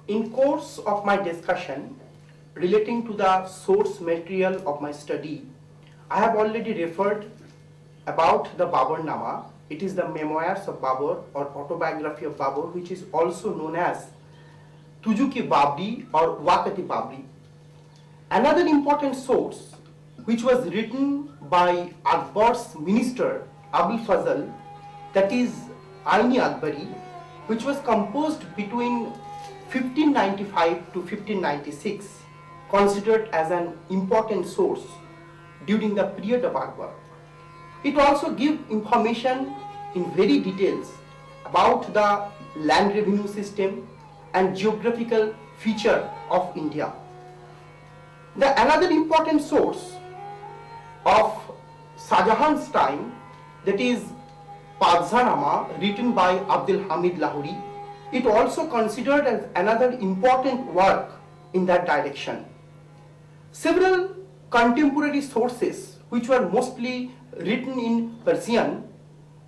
In course of my discussion relating to the source material of my study, I have already referred about the Baburnama. It is the memoirs of Babur or autobiography of Babur, which is also known as Tujuki Babri or Wakati Babri. Another important source which was written by Akbar's minister Abul Fazl, that is Aini Akbari, which was composed between 1595 to 1596, considered as an important source during the period of Akbar. It also gives information in very details about the land revenue system and geographical feature of India. Another important source of Shah Jahan's time, that is Padshahnama, written by Abdul Hamid Lahori. It also considered as another important work in that direction. Several contemporary sources which were mostly written in Persian,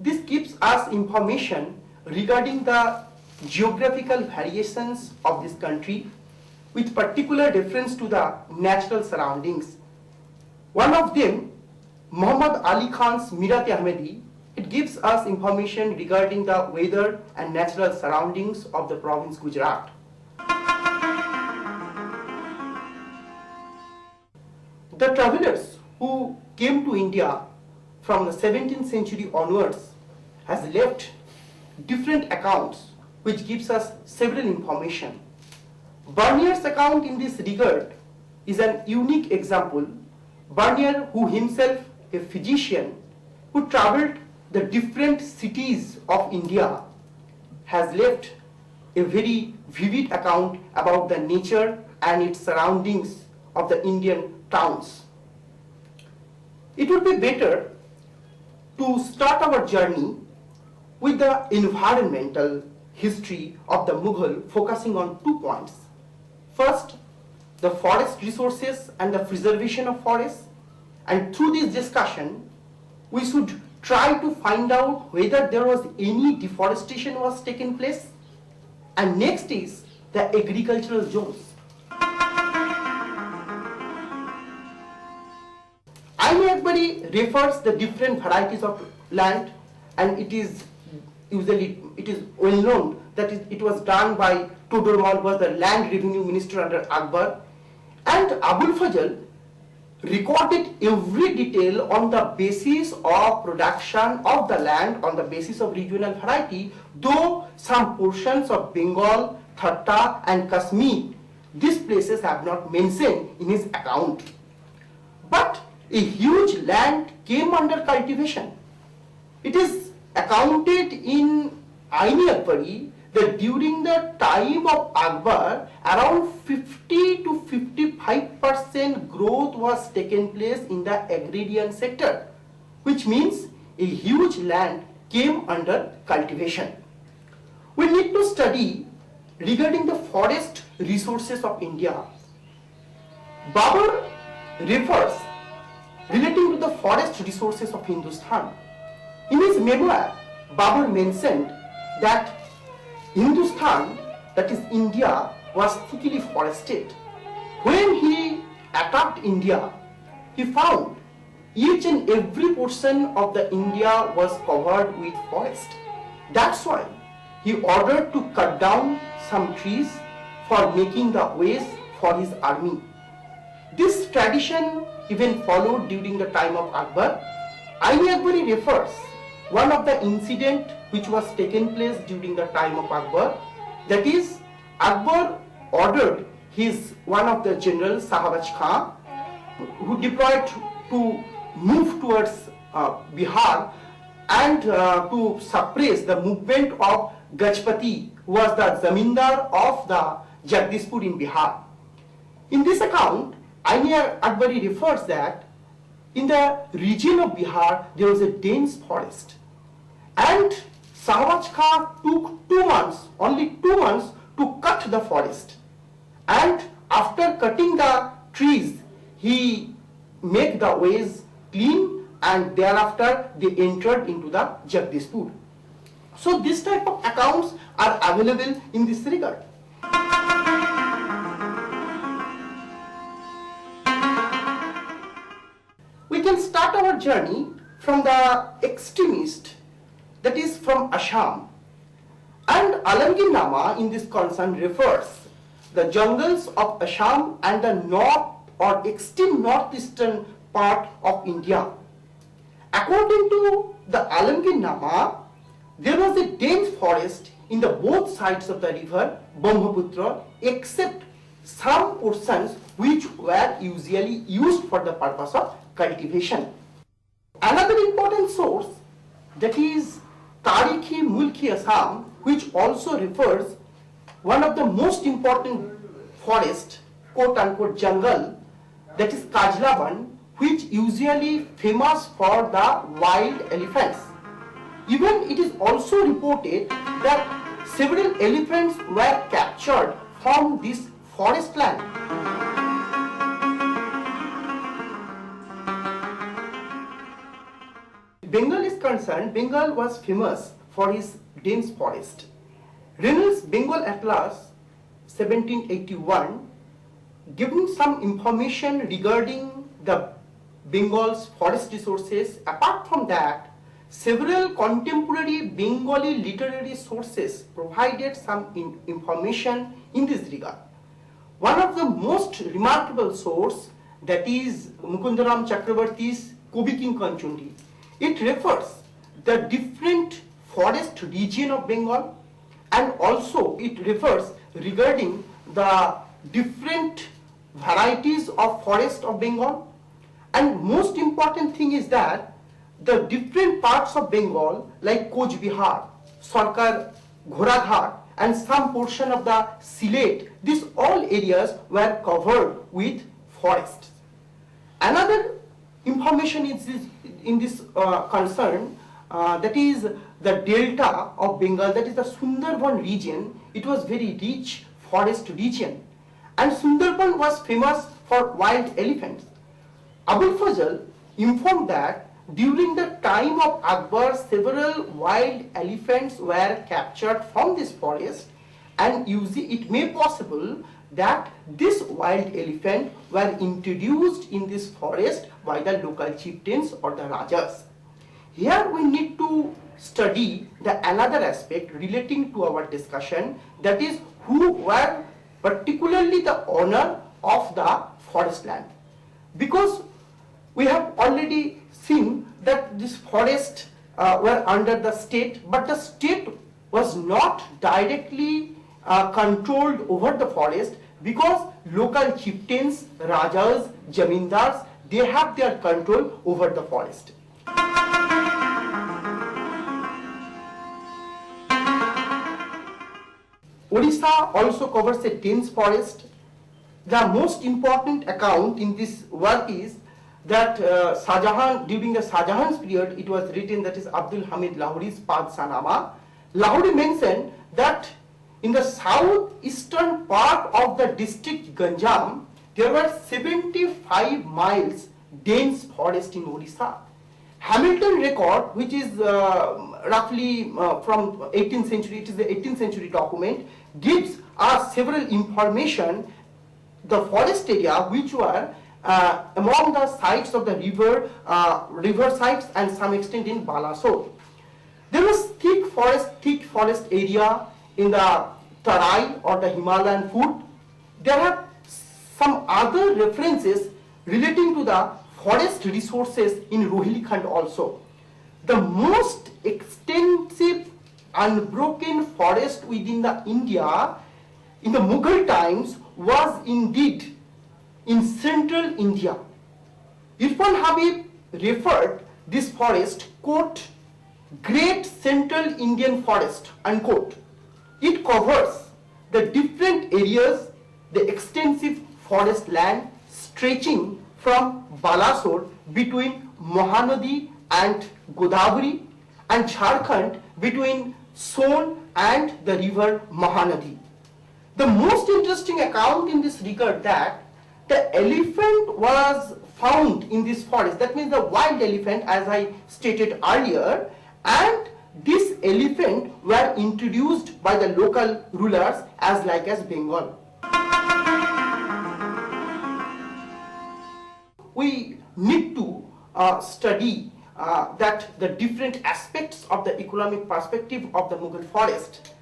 this gives us information regarding the geographical variations of this country with particular reference to the natural surroundings. One of them, Muhammad Ali Khan's Mirat-e-Ahmedi, it gives us information regarding the weather and natural surroundings of the province Gujarat. The travelers who came to India from the 17th century onwards has left different accounts which gives us several information. Bernier's account in this regard is an unique example. Bernier, who himself a physician, who traveled the different cities of India, has left a very vivid account about the nature and its surroundings of the Indian towns. It would be better to start our journey with the environmental history of the Mughal, focusing on 2 points. First, the forest resources and the preservation of forests, and through this discussion we should try to find out whether there was any deforestation was taken place, and next is the agricultural zones. Aini Akbari refers the different varieties of land, and it is well known that it was done by Todor Mal, was the land revenue minister under Akbar, and Abul Fazl recorded every detail on the basis of production of the land on the basis of regional variety, though some portions of Bengal, Thatta and Kashmir, these places have not mentioned in his account. But a huge land came under cultivation. It is accounted in Aini Akbari that during the time of Akbar, around 50 to 55% growth was taken place in the agrarian sector, which means a huge land came under cultivation. We need to study regarding the forest resources of India. Babur refers relating to the forest resources of Hindustan. In his memoir, Babur mentioned that Hindustan, that is India, was thickly forested. When he attacked India, he found each and every portion of the India was covered with forest. That's why he ordered to cut down some trees for making the ways for his army. This tradition even followed during the time of Akbar. Aini Akbari refers one of the incident which was taken place during the time of Akbar, that is Akbar ordered one of the generals, Sahabaj Khan, who deployed to move towards Bihar and to suppress the movement of Gajpati, who was the zamindar of the Jagdishpur in Bihar. In this account, Aini Akbari refers that in the region of Bihar there was a dense forest, and Sahabaj Khan took 2 months, only 2 months, to cut the forest, and after cutting the trees he made the ways clean, and thereafter they entered into the Jagdishpur. So this type of accounts are available in this regard. our journey from the extremist, that is from Assam. And Alamgir Nama in this concern refers the jungles of Assam and the north or extreme northeastern part of India. According to the Alamgir Nama, there was a dense forest in the both sides of the river Brahmaputra, except some portions which were usually used for the purpose of cultivation. Another important source, that is Tarikhi Mulki Assam, which also refers one of the most important forest, quote unquote jungle, that is Kajlaban, which usually famous for the wild elephants. Even it is also reported that several elephants were captured from this forest land. Bengal is concerned, Bengal was famous for his dense forest. Reynolds' Bengal Atlas 1781 giving some information regarding the Bengal's forest resources. Apart from that, several contemporary Bengali literary sources provided some information in this regard. One of the most remarkable source, that is Mukundaram Chakrabarti's Kobi King Kanchundi. It refers the different forest region of Bengal, and also it refers regarding the different varieties of forest of Bengal. And most important thing is that the different parts of Bengal like Coach Bihar, Sarkar, Ghoraghar and some portion of the Sylhet, these all areas were covered with forests. Another information is in this concern, that is the delta of Bengal, that is the Sundarban region. It was very rich forest region, and Sundarban was famous for wild elephants. Abul Fazl informed that during the time of Akbar, several wild elephants were captured from this forest, and it may possible that this wild elephant were introduced in this forest by the local chieftains or the rajas. Here we need to study the another aspect relating to our discussion, that is who were particularly the owner of the forest land. Because we have already seen that this forest were under the state, but the state was not directly controlled over the forest, because local chieftains, rajas, jamindars, they have their control over the forest. Odisha also covers a dense forest. The most important account in this work is that during the Shahjahan's period, it was written, that is Abdul Hamid Lahori's Padsanama. Lahori mentioned that in the southeastern part of the district Ganjam, there were 75 miles dense forest in Odisha. Hamilton record, which is roughly from 18th century, it is the 18th century document, gives us several information, the forest area which were among the sites of the river sites and some extent in Balasore. There was thick forest area in the Tarai or the Himalayan foot. There are some other references relating to the forest resources in Rohilkhand also. The most extensive unbroken forest within the India in the Mughal times was indeed in central India. Irfan Habib referred this forest, quote, Great Central Indian Forest, unquote. It covers the different areas, the extensive forest land stretching from Balasore between Mahanadi and Godavari, and Jharkhand between Son and the river Mahanadi. The most interesting account in this regard that the elephant was found in this forest, that means the wild elephant, as I stated earlier, and this elephant were introduced by the local rulers as like as Bengal. We need to study that the different aspects of the economic perspective of the Mughal forest.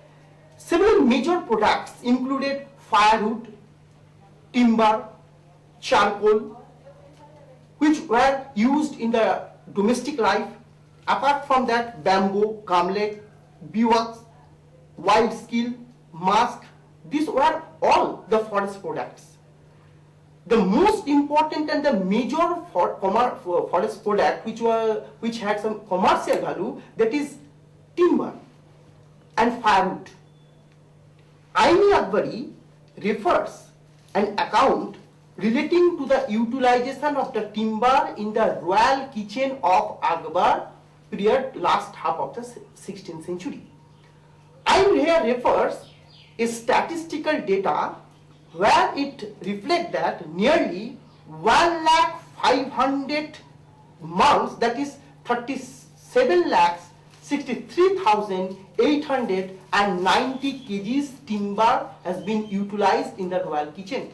Several major products included firewood, timber, charcoal, which were used in the domestic life. Apart from that, bamboo, gamle, beeswax, wild skill, musk, these were all the forest products. The most important and the major forest product which had some commercial value, that is timber and firewood. Aini Akbari refers an account relating to the utilization of the timber in the royal kitchen of Akbar period, last half of the 16th century. Ain here refers a statistical data where it reflects that nearly 1,500,000 months, that is 37,63,890 kgs timber has been utilized in the royal kitchen.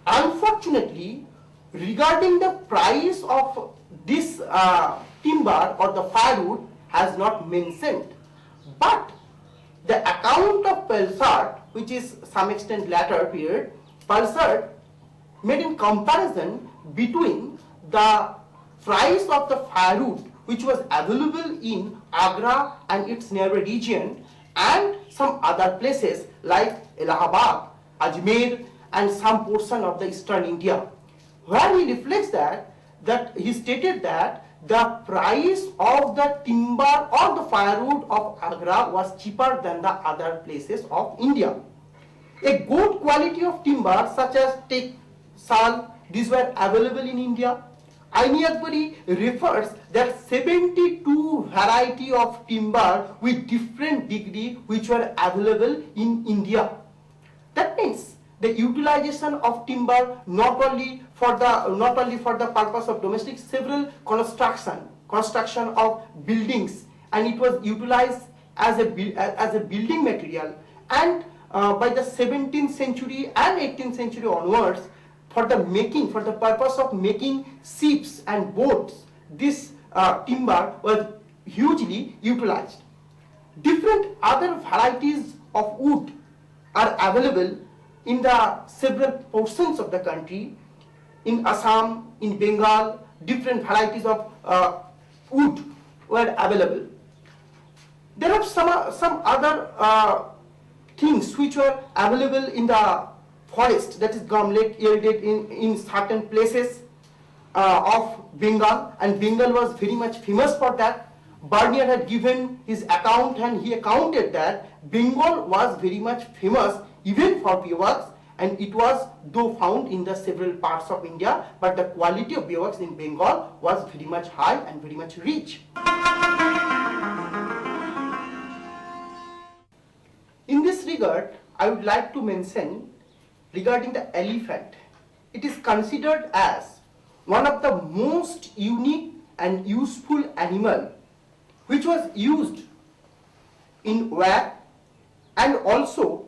Unfortunately, regarding the price of this timber or the firewood has not mentioned, but the account of Pelsart, which is some extent later period, Pelsart made in comparison between the price of the firewood which was available in Agra and its nearby region and some other places like Allahabad, Ajmer and some portion of the eastern India, where he reflects that he stated that the price of the timber or the firewood of Agra was cheaper than the other places of India. A good quality of timber such as teak, sal, these were available in India. Aini Akbari refers that 72 variety of timber with different degree which were available in India. That means the utilization of timber not only for the purpose of domestic, several construction of buildings, and it was utilized as a building material, and by the 17th century and 18th century onwards, for the purpose of making ships and boats, this timber was hugely utilized. Different other varieties of wood are available in the several portions of the country. In Assam, in Bengal, different varieties of wood were available. There are some other things which were available in the forest, that is gumlet yielded in certain places of Bengal, and Bengal was very much famous for that. Bernier had given his account and he accounted that Bengal was very much famous even for beeswax, and it was though found in the several parts of India, but the quality of beeswax in Bengal was very much high and very much rich. In this regard, I would like to mention regarding the elephant. It is considered as one of the most unique and useful animal which was used in war and also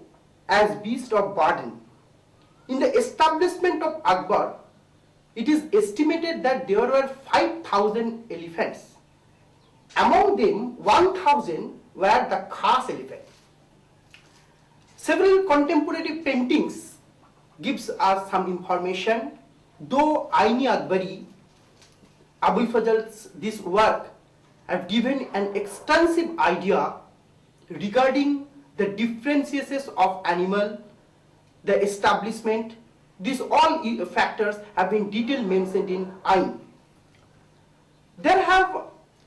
as beast of burden. In the establishment of Akbar, it is estimated that there were 5,000 elephants. Among them, 1,000 were the khas elephant. Several contemporary paintings gives us some information, though Aini Akbari, Abul Fazl's this work have given an extensive idea regarding the differences of animal, the establishment. These all factors have been detailed mentioned in Ain. There have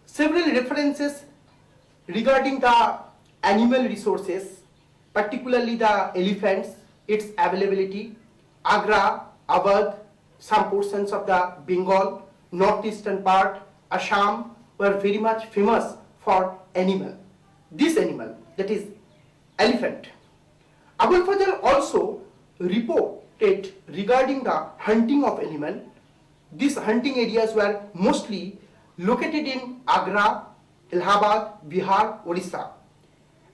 several references regarding the animal resources, particularly the elephants, its availability. Agra, Awadh, some portions of the Bengal, northeastern part, Assam were very much famous for animal. This animal, that is elephant. Abul Fazl also reported regarding the hunting of animal. These hunting areas were mostly located in Agra, Allahabad, Bihar, Orissa.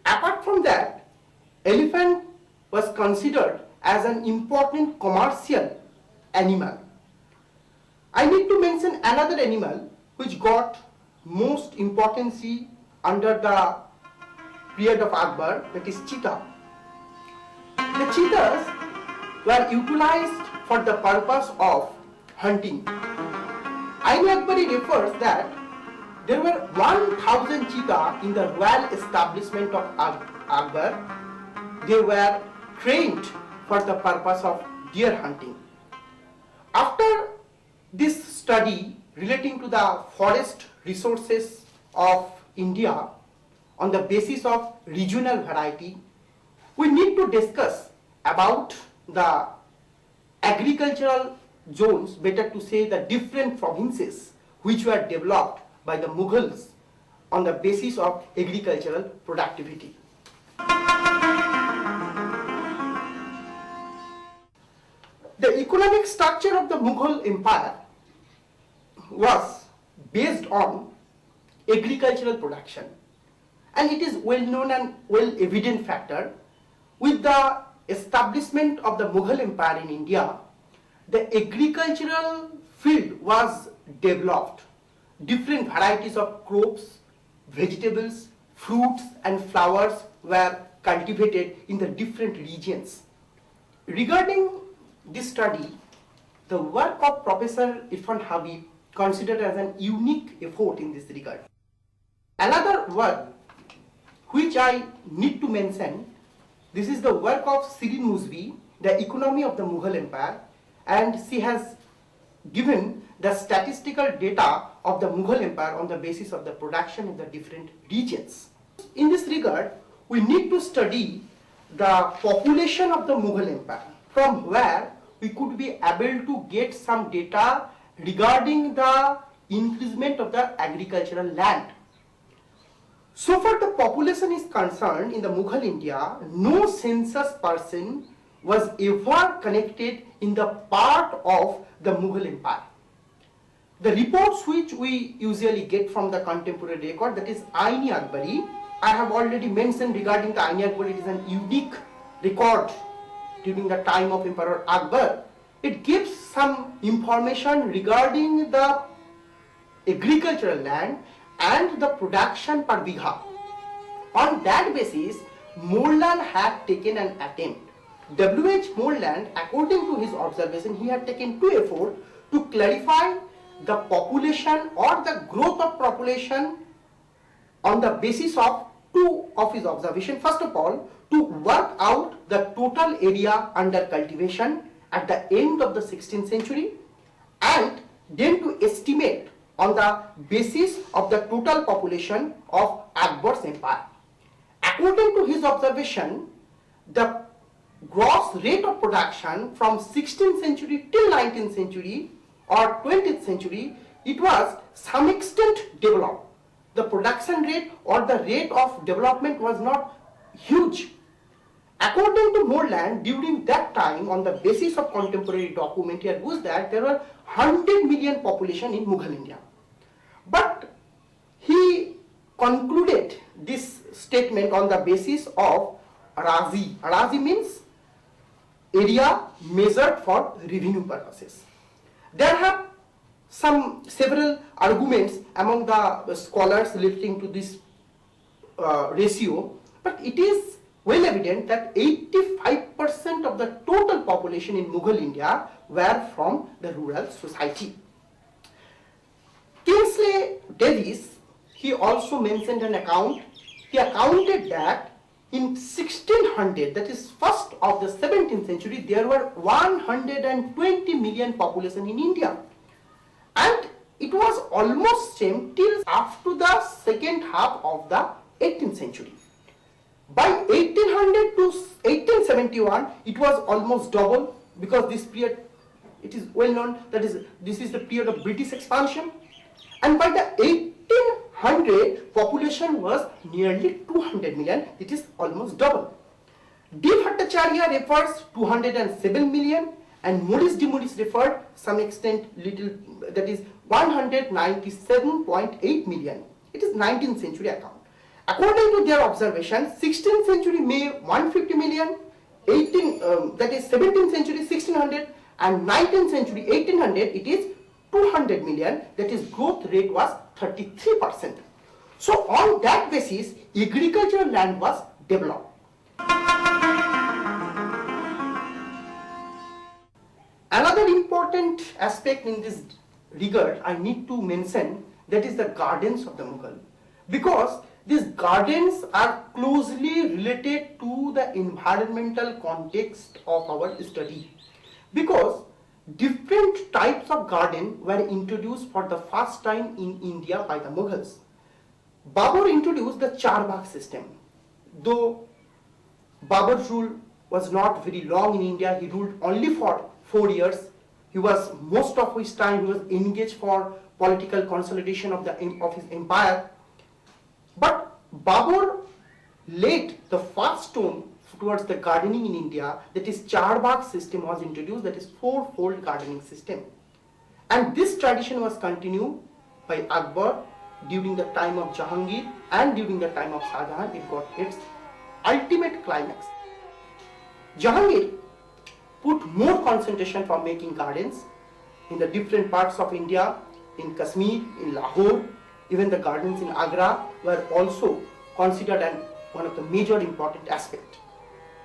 Apart from that, elephant was considered as an important commercial animal. I need to mention another animal which got most importance under the period of Akbar, that is cheetah. The cheetahs were utilized for the purpose of hunting. Ain-e-Akbari refers that there were 1000 cheetah in the royal establishment of Akbar. They were trained for the purpose of deer hunting. After this study relating to the forest resources of India on the basis of regional variety, we need to discuss about the agricultural zones, better to say the different provinces which were developed by the Mughals on the basis of agricultural productivity. The economic structure of the Mughal Empire was based on agricultural production, and it is well known and well evident factor. With the establishment of the Mughal Empire in India, the agricultural field was developed. Different varieties of crops, vegetables, fruits and flowers were cultivated in the different regions. Regarding this study, the work of Professor Irfan Habib considered as an unique effort in this regard. Another work which I need to mention, this is the work of Shirin Muzvi, The Economy of the Mughal Empire, and she has given the statistical data of the Mughal Empire on the basis of the production in the different regions. In this regard, we need to study the population of the Mughal Empire, from where we could be able to get some data regarding the increasement of the agricultural land. So far the population is concerned in the Mughal India, no census person was ever connected in the part of the Mughal Empire. The reports which we usually get from the contemporary record, that is Ain-e-Akbari, I have already mentioned regarding the Ain-e-Akbari, it is an unique record during the time of Emperor Akbar. It gives some information regarding the agricultural land and the production per bigha. On that basis, Morland had taken an attempt. W.H. Morland, according to his observation, he had taken two efforts to clarify the population or the growth of population on the basis of two of his observations. First of all, to work out the total area under cultivation at the end of the 16th century, and then to estimate on the basis of the total population of Akbar's empire. According to his observation, the gross rate of production from 16th century till 19th century or 20th century, it was some extent developed. The production rate or the rate of development was not huge. According to Morland, during that time, on the basis of contemporary document, here was that there were 100 million population in Mughal India. But he concluded this statement on the basis of Razi. Razi means area measured for revenue purposes. There have several arguments among the scholars relating to this ratio, but it is well evident that 85% of the total population in Mughal India were from the rural society. Kingsley Davis, he also mentioned an account. He accounted that in 1600, that is first of the 17th century, there were 120 million population in India, and it was almost same till after the second half of the 18th century. By 1800 to 1871, it was almost double, because this period, it is well known that this is the period of British expansion, and by the 1800, population was nearly 200 million, it is almost double. D. Bhattacharya refers 207 million, and Maurice de Maurice referred some extent little, that is 197.8 million. It is 19th century account. According to their observation, 16th century May 150 million, that is 17th century 1600, and 19th century 1800 it is 200 million, that is growth rate was 33%. So on that basis, agricultural land was developed. Another important aspect in this regard I need to mention, that is the gardens of the Mughal, because these gardens are closely related to the environmental context of our study, because different types of garden were introduced for the first time in India by the Mughals. Babur introduced the Charbagh system. Though Babur's rule was not very long in India, he ruled only for 4 years. He was, most of his time, he was engaged for political consolidation of his empire. But Babur laid the first stone towards the gardening in India, that is Charbagh system was introduced, that is fourfold gardening system. And this tradition was continued by Akbar during the time of Jahangir and during the time of Shah Jahan. It got its ultimate climax. Jahangir put more concentration for making gardens in the different parts of India, in Kashmir, in Lahore. Even the gardens in Agra were also considered one of the major important aspects.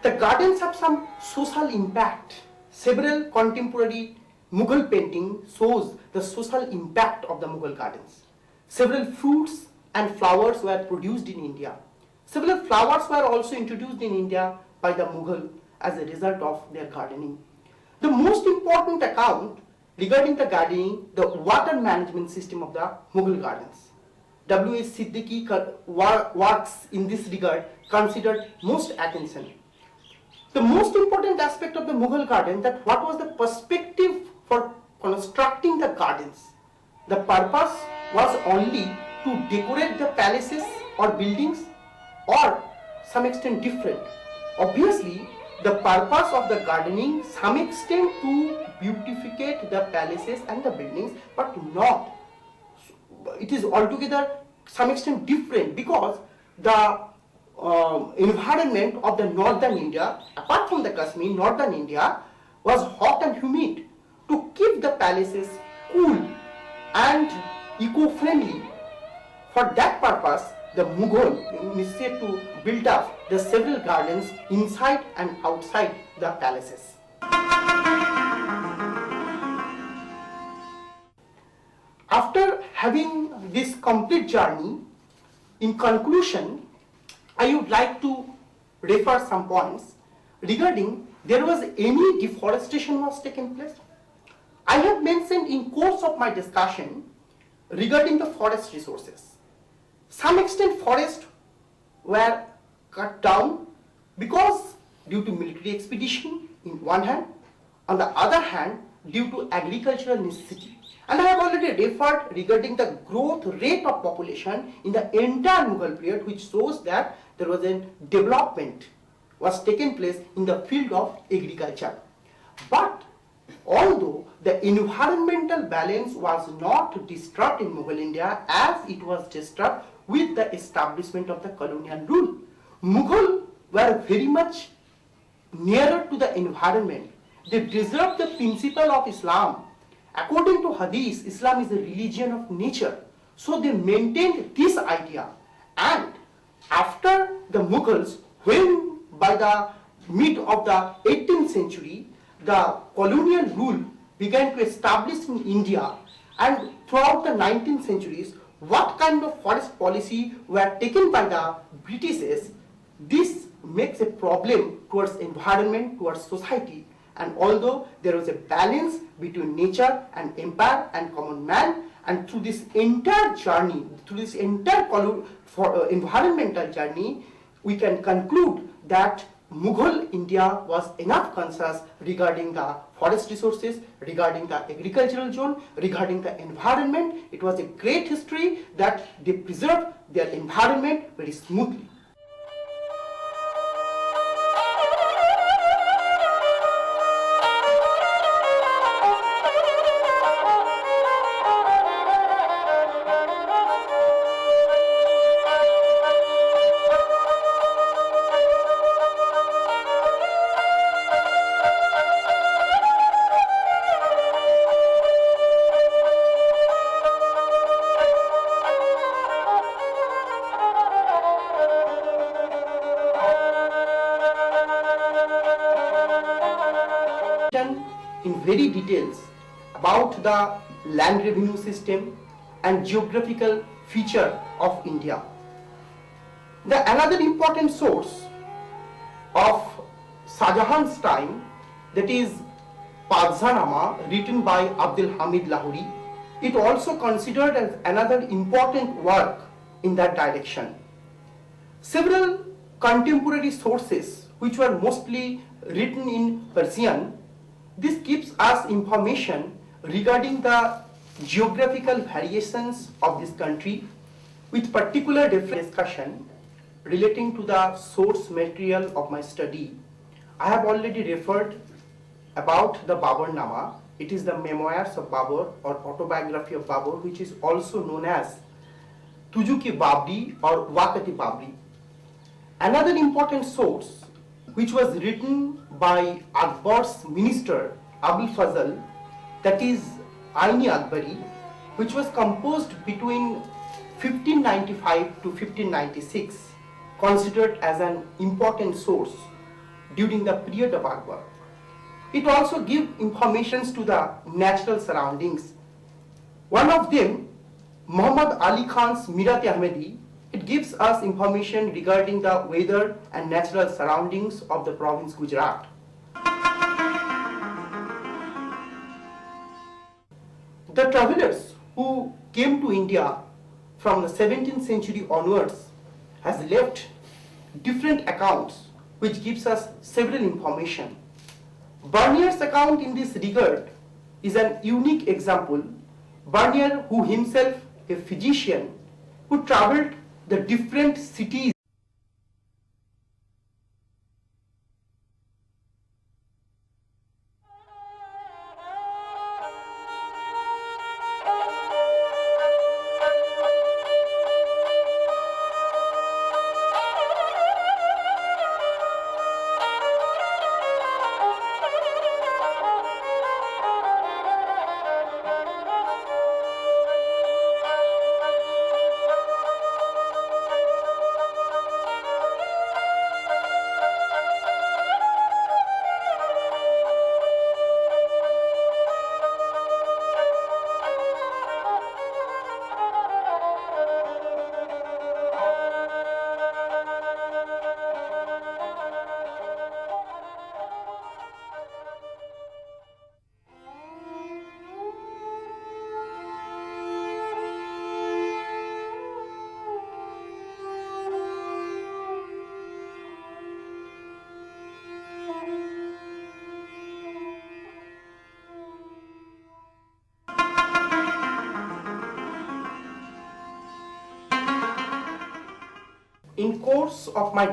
The gardens have some social impact. Several contemporary Mughal paintings shows the social impact of the Mughal gardens. Several fruits and flowers were produced in India. Several flowers were also introduced in India by the Mughal as a result of their gardening. The most important account regarding the gardening, the water management system of the Mughal gardens. W.H. Siddiqui works in this regard considered most attention. The most important aspect of the Mughal garden, that what was the perspective for constructing the gardens. The purpose was only to decorate the palaces or buildings, or some extent different. Obviously, the purpose of the gardening some extent to beautificate the palaces and the buildings, but not. It is altogether some extent different, because the environment of the northern India, apart from the Kashmir, northern India was hot and humid. To keep the palaces cool and eco-friendly, for that purpose, the Mughal initiated to build up the several gardens inside and outside the palaces. After having this complete journey, in conclusion, I would like to refer some points regarding there was any deforestation was taken place. I have mentioned in course of my discussion regarding the forest resources. Some extent forests were cut down because due to military expedition in one hand, on the other hand due to agricultural necessity. And I have already referred regarding the growth rate of population in the entire Mughal period, which shows that there was a development was taken place in the field of agriculture. But although the environmental balance was not disturbed in Mughal India as it was disturbed with the establishment of the colonial rule, Mughal were very much nearer to the environment. They preserved the principle of Islam. According to Hadith, Islam is a religion of nature. So they maintained this idea. And after the Mughals, when by the mid of the 18th century, the colonial rule began to establish in India, and throughout the 19th centuries, what kind of forest policy were taken by the Britishers, this makes a problem towards environment, towards society. And although there was a balance between nature and empire and common man, and through this entire journey, through this entire environmental journey, we can conclude that Mughal India was enough conscious regarding the forest resources, regarding the agricultural zone, regarding the environment. It was a great history that they preserved their environment very smoothly. in very details about the land revenue system and geographical feature of India. Another important source of Shah Jahan's time, that is Padshanama, written by Abdul Hamid Lahori, it also considered as another important work in that direction. Several contemporary sources which were mostly written in Persian, this gives us information regarding the geographical variations of this country, with particular discussion relating to the source material of my study. I have already referred about the Baburnama. It is the memoirs of Babur or autobiography of Babur, which is also known as Tujuki Babri or Wakati Babri. Another important source which was written by Akbar's minister Abul Fazl, that is Aini Akbari, which was composed between 1595 to 1596, considered as an important source during the period of Akbar. It also gives informations to the natural surroundings. One of them, Muhammad Ali Khan's Mirat-e-Ahmedi, it gives us information regarding the weather and natural surroundings of the province Gujarat. The travelers who came to India from the 17th century onwards has left different accounts which gives us several information. Burnier's account in this regard is an unique example. Burnier, who himself a physician, who traveled the different cities in course of my